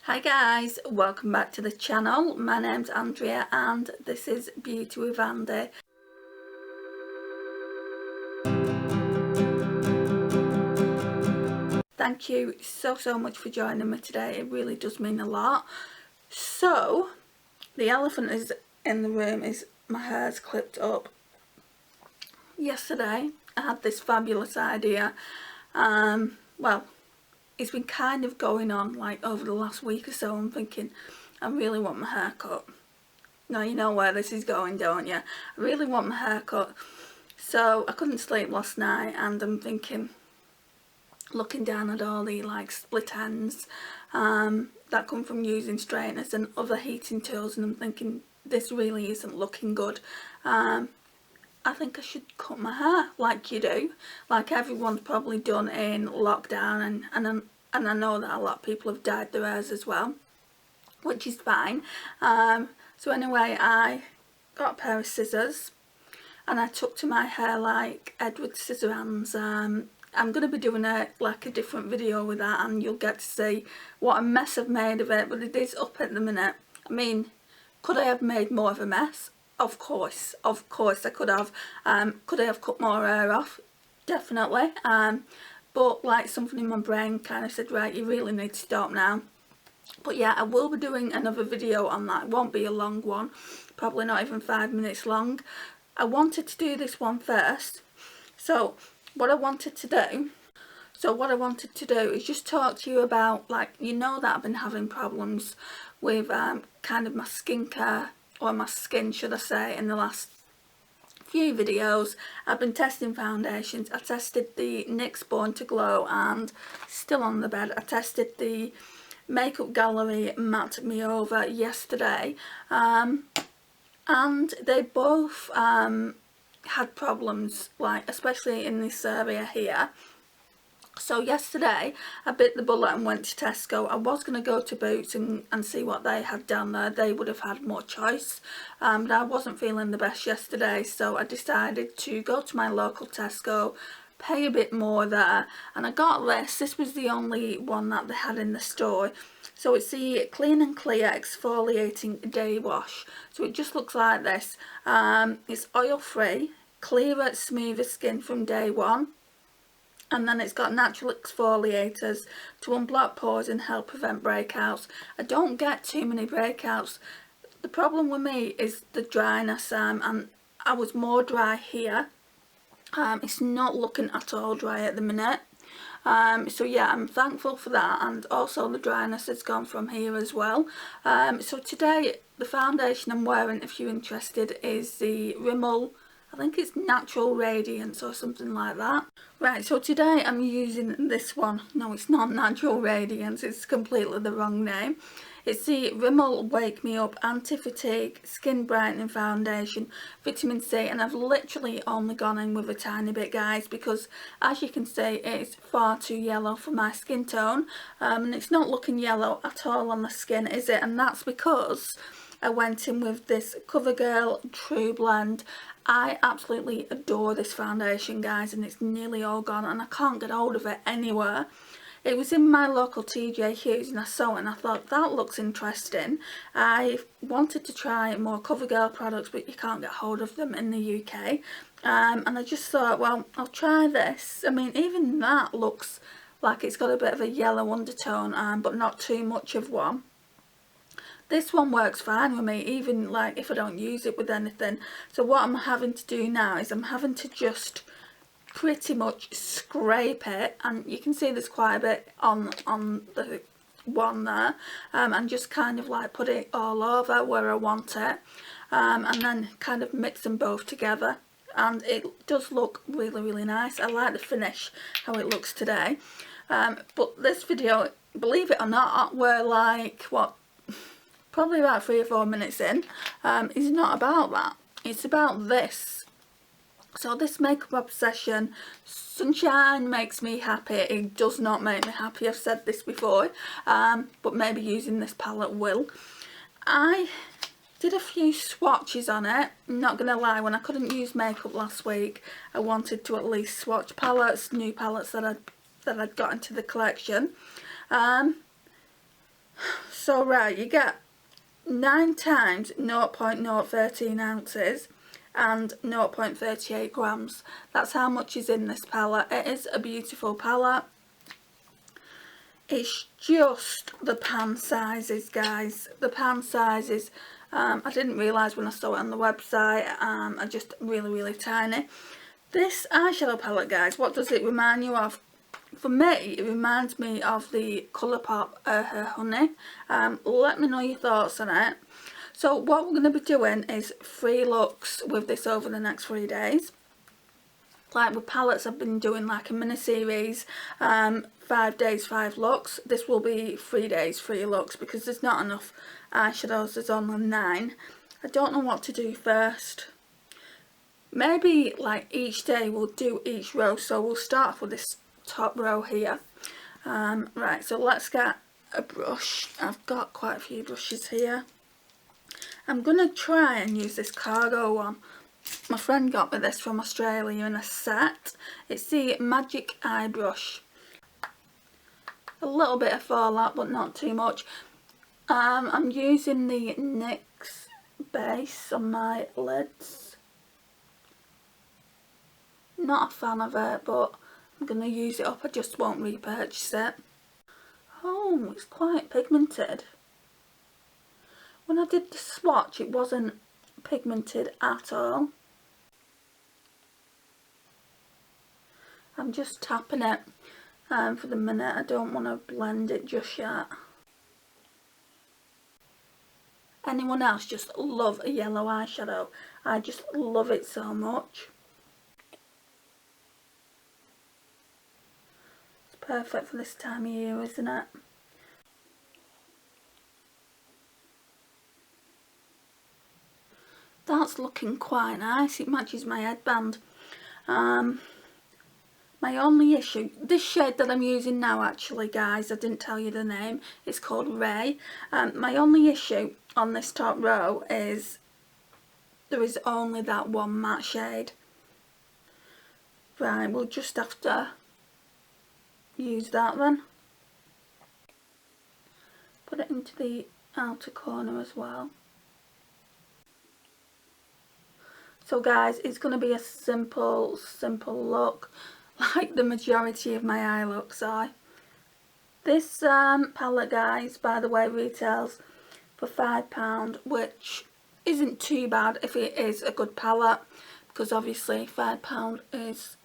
Hi guys, welcome back to the channel. My name's Andrea and this is Beauty with Andy. Thank you so much for joining me today. It really does mean a lot. So, the elephant is in the room is my hair's clipped up. Yesterday I had this fabulous idea. Well, it's been kind of going on like over the last week or so. I'm thinking I really want my hair cut. Now you know where this is going, don't you? I really want my hair cut. So I couldn't sleep last night and I'm thinking, looking down at all the like split ends that come from using straighteners and other heating tools, and I'm thinking this really isn't looking good. I think I should cut my hair like you do, like everyone's probably done in lockdown, and I know that a lot of people have dyed their hairs as well, which is fine. So anyway, I got a pair of scissors and I took to my hair like Edward Scissorhands. I'm going to be doing a different video with that, and you'll get to see what a mess I've made of it, but it is up at the minute. I mean, could I have made more of a mess? Of course I could have. Could I have cut more hair off? Definitely. But like something in my brain kind of said, right, you really need to stop now. But yeah, I will be doing another video on that. It won't be a long one, probably not even 5 minutes long. I wanted to do this one first. So what I wanted to do is just talk to you about, like, you know that I've been having problems with kind of my skincare, or my skin should I say, in the last few videos. I've been testing foundations. I tested the NYX Born to Glow and still on the bed. I tested the Makeup Gallery Matte Me Over yesterday, and they both had problems, like especially in this area here. So yesterday I bit the bullet and went to Tesco. I was going to go to Boots and see what they had down there. They would have had more choice, but I wasn't feeling the best yesterday, so I decided to go to my local Tesco, pay a bit more there, and I got this. This was the only one that they had in the store. So it's the Clean and Clear Exfoliating Day Wash. So it just looks like this. It's oil free, clearer, smoother skin from day one. And then it's got natural exfoliators to unblock pores and help prevent breakouts. I don't get too many breakouts. The problem with me is the dryness, and I was more dry here. It's not looking at all dry at the minute. So yeah, I'm thankful for that, and also the dryness has gone from here as well. So today the foundation I'm wearing, if you're interested, is the Rimmel, I think it's Natural Radiance or something like that. Right, so today I'm using this one. No, it's not Natural Radiance, it's completely the wrong name. It's the Rimmel Wake Me Up Anti-Fatigue Skin Brightening Foundation, Vitamin C, and I've literally only gone in with a tiny bit, guys, because as you can see it's far too yellow for my skin tone, and it's not looking yellow at all on the skin, is it? And that's because I went in with this CoverGirl True Blend. I absolutely adore this foundation, guys, and it's nearly all gone and I can't get hold of it anywhere. It was in my local TJ Hughes and I saw it and I thought, that looks interesting. I wanted to try more CoverGirl products, but you can't get hold of them in the UK. And I just thought, well, I'll try this. I mean, even that looks like it's got a bit of a yellow undertone, but not too much of one. This one works fine with me, even like if I don't use it with anything. So what I'm having to do now is I'm having to just pretty much scrape it, and you can see there's quite a bit on the one there, and just kind of like put it all over where I want it, and then kind of mix them both together, and it does look really nice. I like the finish, how it looks today. But this video, believe it or not, we're like, what, probably about 3 or 4 minutes in, is not about that. It's about this. So this Makeup Obsession, sunshine makes me happy. It does not make me happy, I've said this before, but maybe using this palette will. I did a few swatches on it. I'm not going to lie, when I couldn't use makeup last week, I wanted to at least swatch palettes, new palettes that I'd got into the collection. So right, you get 9 times 0.013 ounces and 0.38 grams. That's how much is in this palette. It is a beautiful palette. It's just the pan sizes, guys. The pan sizes, I didn't realise when I saw it on the website, are just really, really tiny. This eyeshadow palette, guys, what does it remind you of? For me, it reminds me of the Colourpop Her Honey. Let me know your thoughts on it. So what we're going to be doing is 3 looks with this over the next 3 days. Like with palettes, I've been doing like a mini series, 5 days 5 looks. This will be 3 days 3 looks because there's not enough eyeshadows. There's only 9. I don't know what to do first. Maybe like each day we'll do each row. So we'll start off with this top row here. Right, so let's get a brush. I've got quite a few brushes here. I'm going to try and use this cargo one. My friend got me this from Australia in a set. It's the Magic Eye Brush. A little bit of fallout, but not too much. I'm using the NYX base on my lids. Not a fan of it, but I'm going to use it up. I just won't repurchase it. Oh, it's quite pigmented. When I did the swatch, it wasn't pigmented at all. I'm just tapping it for the minute. I don't want to blend it just yet. Anyone else just love a yellow eyeshadow? I just love it so much. It's perfect for this time of year, isn't it? That's looking quite nice. It matches my headband. My only issue, this shade that I'm using now, actually, guys, I didn't tell you the name. It's called Ray. My only issue on this top row is there is only that one matte shade. Right, we'll just have to use that then. Put it into the outer corner as well. So guys, it's going to be a simple look, like the majority of my eye looks are. This palette, guys, by the way, retails for £5, which isn't too bad if it is a good palette, because obviously £5 is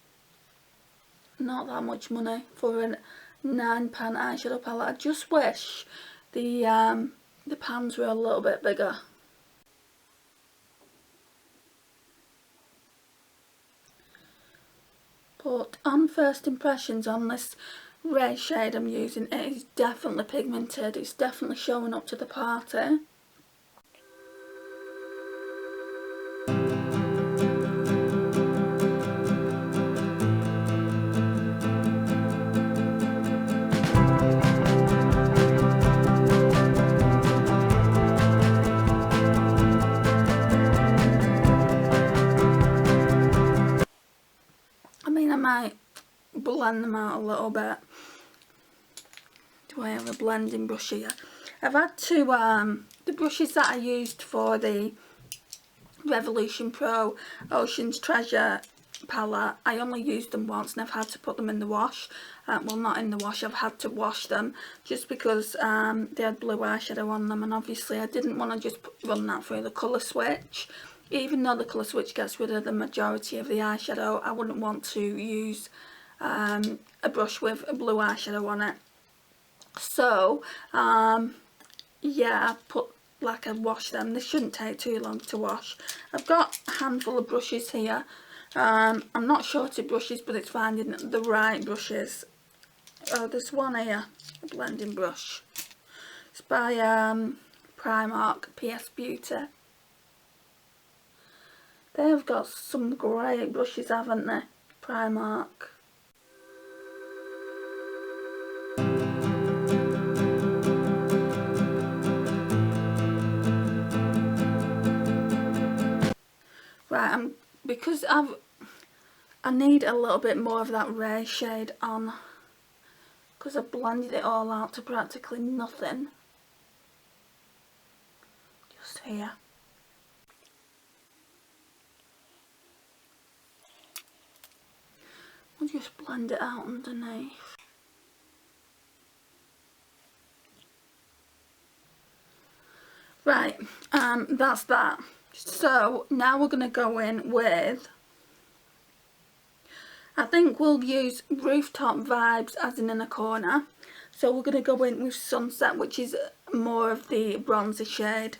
not that much money for a £9 eyeshadow palette. I just wish the pans were a little bit bigger. But on first impressions on this red shade I'm using, it is definitely pigmented. It's definitely showing up to the party. I might blend them out a little bit. Do I have a blending brush here? I've had to, the brushes that I used for the Revolution Pro Ocean's Treasure palette, I only used them once and I've had to put them in the wash. Well, not in the wash, I've had to wash them just because they had blue eyeshadow on them, and obviously I didn't want to just run that through the colour switch. Even though the colour switch gets rid of the majority of the eyeshadow, I wouldn't want to use a brush with a blue eyeshadow on it. So, yeah, I've washed them. This shouldn't take too long to wash. I've got a handful of brushes here. I'm not short of brushes, but it's finding the right brushes. Oh, there's one here, a blending brush. It's by Primark, PS Beauty. They've got some great brushes, haven't they? Primark. Right, because I need a little bit more of that ray shade on, because I blended it all out to practically nothing. just here. I'll just blend it out underneath. Right, that's that. So now we're going to go in with, I think we'll use Rooftop Vibes as an inner corner. So we're going to go in with Sunset, which is more of the bronzer shade.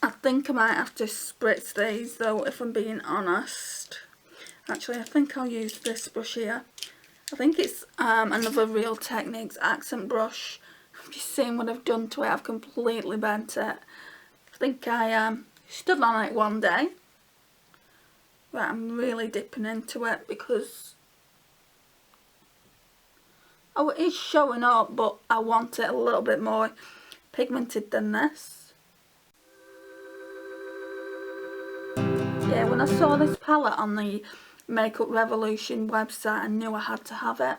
I think I might have to spritz these though, if I'm being honest. Actually, I think I'll use this brush here. I think it's another Real Techniques accent brush. I've just seen what I've done to it. I've completely bent it. I think I stood on it one day. Right, I'm really dipping into it because, oh, it is showing up, but I want it a little bit more pigmented than this. Yeah, when I saw this palette on the Makeup Revolution website, I knew I had to have it.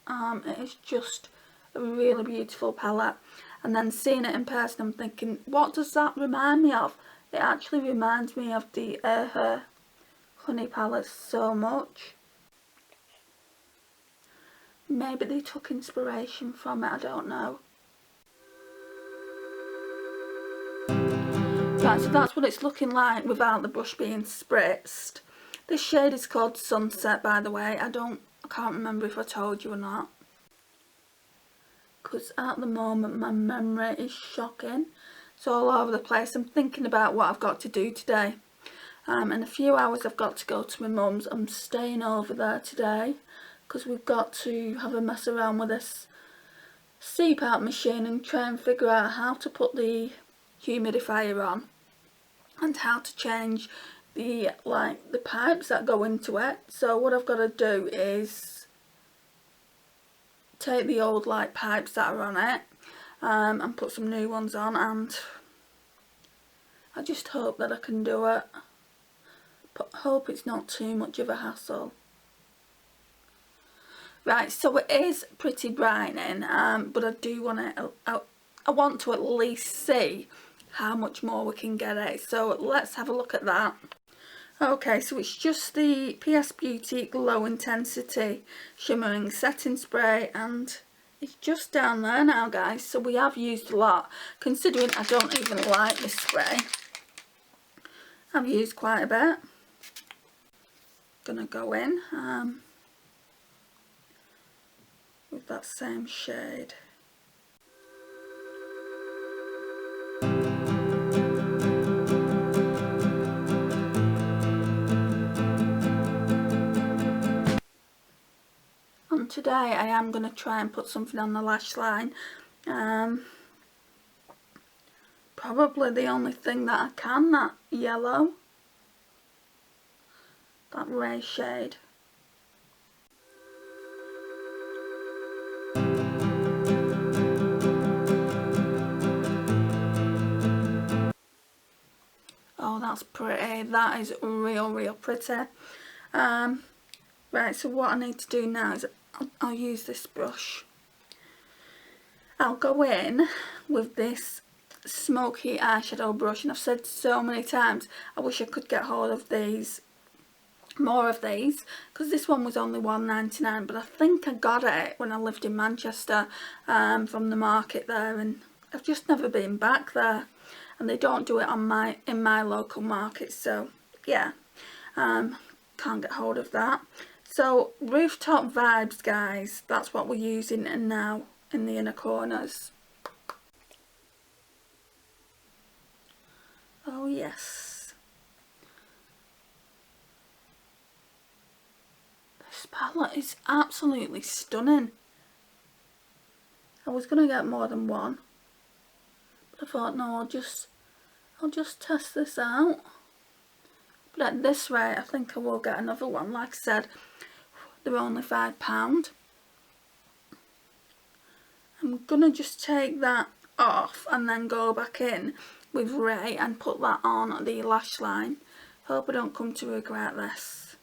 It is just a really beautiful palette. And then seeing it in person, I'm thinking, what does that remind me of? It actually reminds me of the Her Honey palette so much. Maybe they took inspiration from it, I don't know. Right, so that's what it's looking like without the brush being spritzed. This shade is called Sunset, by the way. I can't remember if I told you or not, because at the moment my memory is shocking. It's all over the place. I'm thinking about what I've got to do today. In a few hours I've got to go to my mum's. I'm staying over there today because we've got to have a mess around with this CPAP machine and try and figure out how to put the humidifier on and how to change the pipes that go into it. So what I've got to do is take the old pipes that are on it and put some new ones on, and I just hope that I can do it, but hope it's not too much of a hassle. Right, so it is pretty brightening, but I do want to, I want to at least see how much more we can get it. So let's have a look at that. Okay, so it's just the PS Beauty Glow Intensity Shimmering Setting Spray, and it's just down there now, guys. So we have used a lot, considering I don't even like this spray. I've used quite a bit. Gonna go in with that same shade. And today I am going to try and put something on the lash line. Probably the only thing that I can, that yellow, that ray shade. Oh, that's pretty. That is real pretty. Right, so what I need to do now is I'll use this brush. I'll go in with this smoky eyeshadow brush, and I've said so many times I wish I could get hold of these, more of these, because this one was only £1.99, but I think I got it when I lived in Manchester from the market there, and I've just never been back there, and they don't do it on in my local market, so yeah, can't get hold of that. So Rooftop Vibes, guys, that's what we're using now in the inner corners. Oh yes, this palette is absolutely stunning. I was going to get more than one, but I thought, no, I'll just test this out. But at this rate, I think I will get another one. Like I said, they're only £5. I'm going to just take that off and then go back in with Ray and put that on the lash line. Hope I don't come to regret this.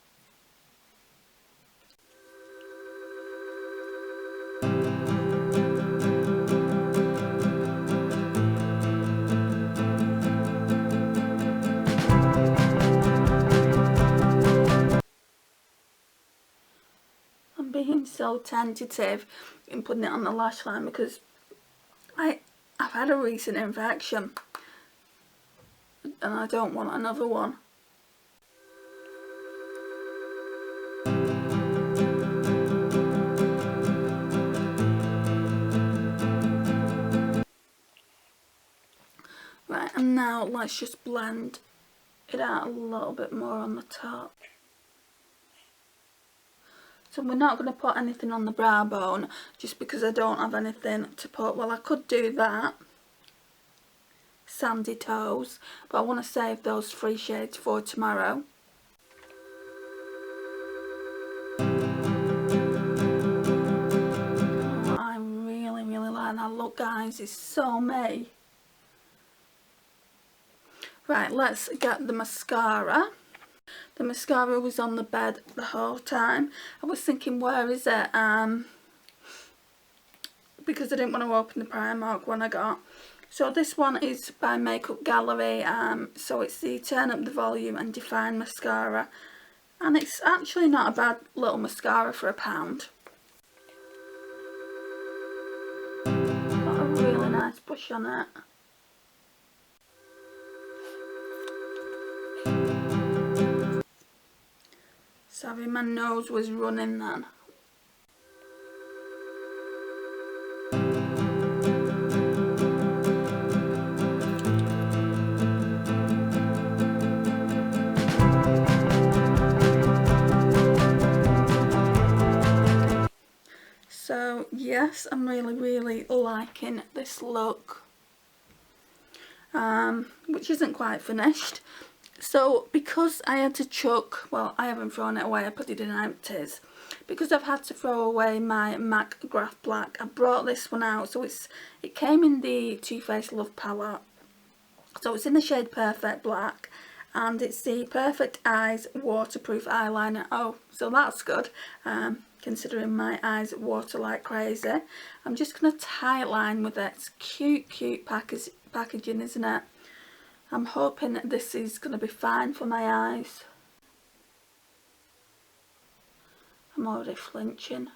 so tentative in putting it on the lash line because I've had a recent infection and I don't want another one. Right, and now let's just blend it out a little bit more on the top. So we're not going to put anything on the brow bone just because I don't have anything to put. Well, I could do that, sandy toes, but I want to save those 3 shades for tomorrow. Oh, I really like that look, guys. It's so me. Right, let's get the mascara. The mascara was on the bed the whole time. I was thinking, where is it? Because I didn't want to open the Primark one I got. So this one is by Makeup Gallery. So it's the Turn Up the Volume and Define Mascara. And it's actually not a bad little mascara for £1. Got a really nice brush on it. Sorry, my nose was running then. So yes, I'm really liking this look, which isn't quite finished. So because I had to chuck, well, I haven't thrown it away, I put it in empties. Because I've had to throw away my MAC Graph Black, I brought this one out. So it came in the Too Faced Love palette. So it's in the shade Perfect Black. And it's the Perfect Eyes Waterproof Eyeliner. Oh, so that's good. Considering my eyes water like crazy. I'm just going to tightline with it. It's cute packaging, isn't it? I'm hoping that this is going to be fine for my eyes. I'm already flinching.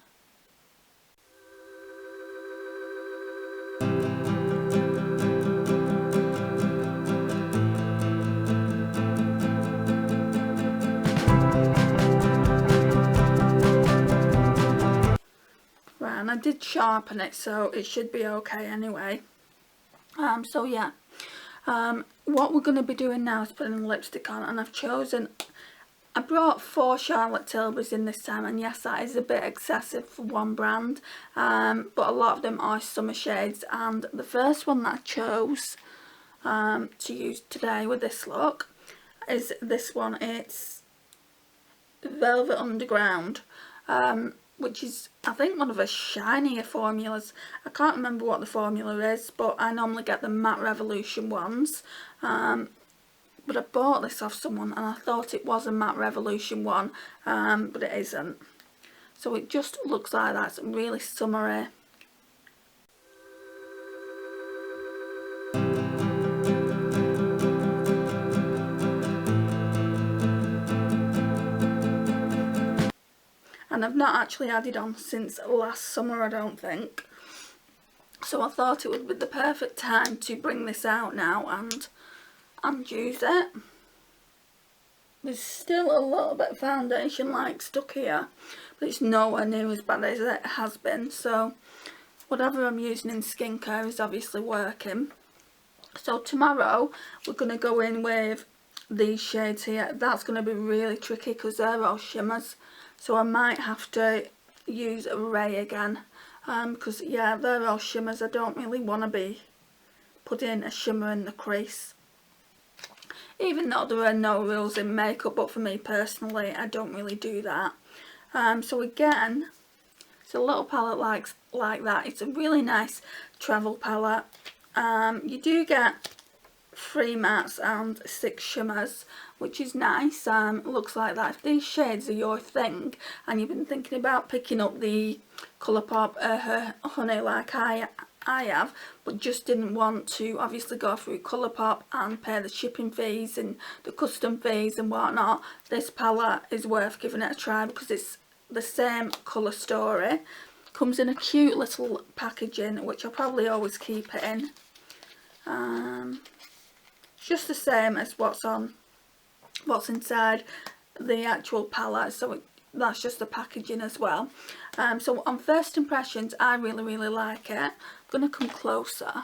Right, and I did sharpen it, so it should be okay anyway. So yeah. What we're going to be doing now is putting lipstick on, and I brought 4 Charlotte Tilburys in this time, and yes, that is a bit excessive for one brand, but a lot of them are summer shades. And the first one that I chose to use today with this look is this one. It's Velvet Underground, which is, I think, one of the shinier formulas. I can't remember what the formula is, but I normally get the Matte Revolution ones. But I bought this off someone and I thought it was a Matte Revolution one, but it isn't. So it just looks like that. It's really summery. And I've not actually added on since last summer, I don't think. So I thought it would be the perfect time to bring this out now and use it. There's still a little bit of foundation like stuck here, but it's nowhere near as bad as it has been. So whatever I'm using in skincare is obviously working. So tomorrow we're going to go in with these shades here. That's going to be really tricky because they're all shimmers. So I might have to use a Ray again. Because yeah, they're all shimmers. I don't really want to be putting a shimmer in the crease. Even though there are no rules in makeup, but for me personally, I don't really do that. So again, it's a little palette like that. It's a really nice travel palette. You do get 3 mattes and 6 shimmers, which is nice. Looks like that. If these shades are your thing and you've been thinking about picking up the Colourpop Honey like I have, but just didn't want to obviously go through Colourpop and pay the shipping fees and the custom fees and whatnot, this palette is worth giving it a try because it's the same colour story. Comes in a cute little packaging, which I'll probably always keep it in. Just the same as what's inside the actual palette, so that's just the packaging as well. So on first impressions, I really like it. I'm going to come closer.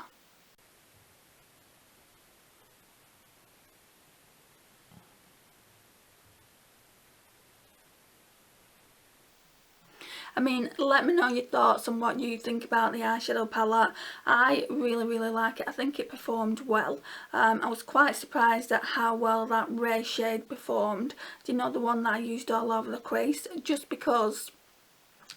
I mean, let me know your thoughts on what you think about the eyeshadow palette. I really like it. I think it performed well. I was quite surprised at how well that Ray shade performed. Do you know, the one that I used all over the crease? Just because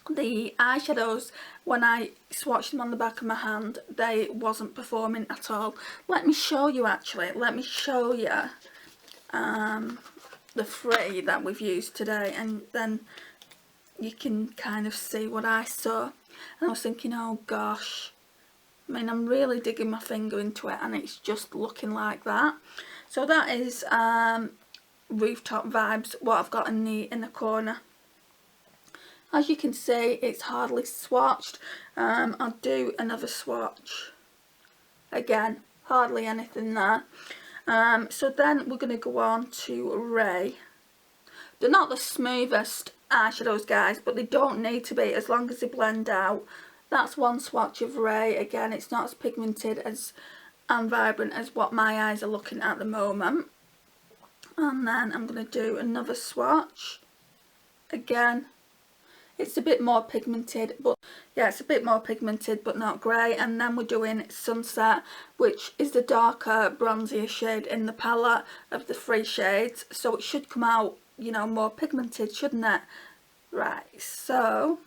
the eyeshadows, when I swatched them on the back of my hand, they wasn't performing at all. Let me show you actually. Let me show you the three that we've used today, and then you can kind of see what I saw. And I was thinking, oh gosh, I mean, I'm really digging my finger into it and it's just looking like that. So that is Rooftop Vibes, what I've got in the corner. As you can see, it's hardly swatched. I'll do another swatch. Again, hardly anything there. So then we're going to go on to Ray. They're not the smoothest eyeshadows, guys, but they don't need to be, as long as they blend out. That's one swatch of Ray. Again, it's not as pigmented as and vibrant as what my eyes are looking at the moment. And then I'm going to do another swatch. Again, it's a bit more pigmented, but yeah, it's a bit more pigmented but not grey. And then we're doing Sunset, which is the darker bronzier shade in the palette of the three shades, so it should come out, you know, more pigmented, shouldn't it? Right, so,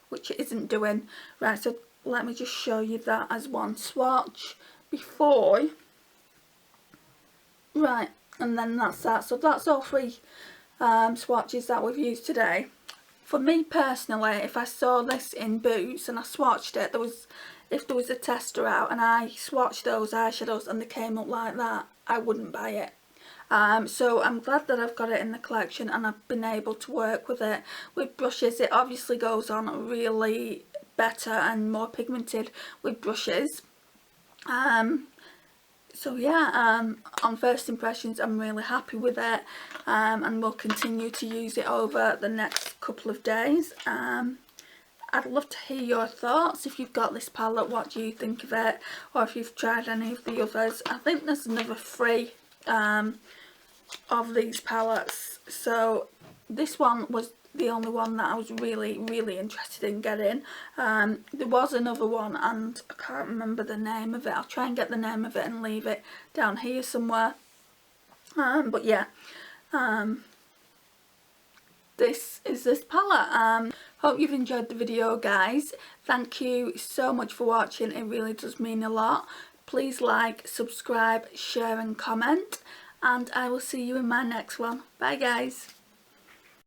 which it isn't doing. Right, so let me just show you that as one swatch before. Right, and then that's that. So that's all three swatches that we've used today. For me personally, if I saw this in Boots and I swatched it, if there was a tester out and I swatched those eyeshadows and they came up like that, I wouldn't buy it. So I'm glad that I've got it in the collection and I've been able to work with it. With brushes, it obviously goes on really better and more pigmented with brushes. So yeah, on first impressions, I'm really happy with it, and we'll continue to use it over the next couple of days. I'd love to hear your thoughts. If you've got this palette, what do you think of it? Or if you've tried any of the others. I think there's another three of these palettes, so this one was the only one that I was really interested in getting. There was another one and I can't remember the name of it. I'll try and get the name of it and leave it down here somewhere. But yeah, this is this palette. Hope you've enjoyed the video, guys. Thank you so much for watching. It really does mean a lot. Please like, subscribe, share and comment, and I will see you in my next one. Bye guys.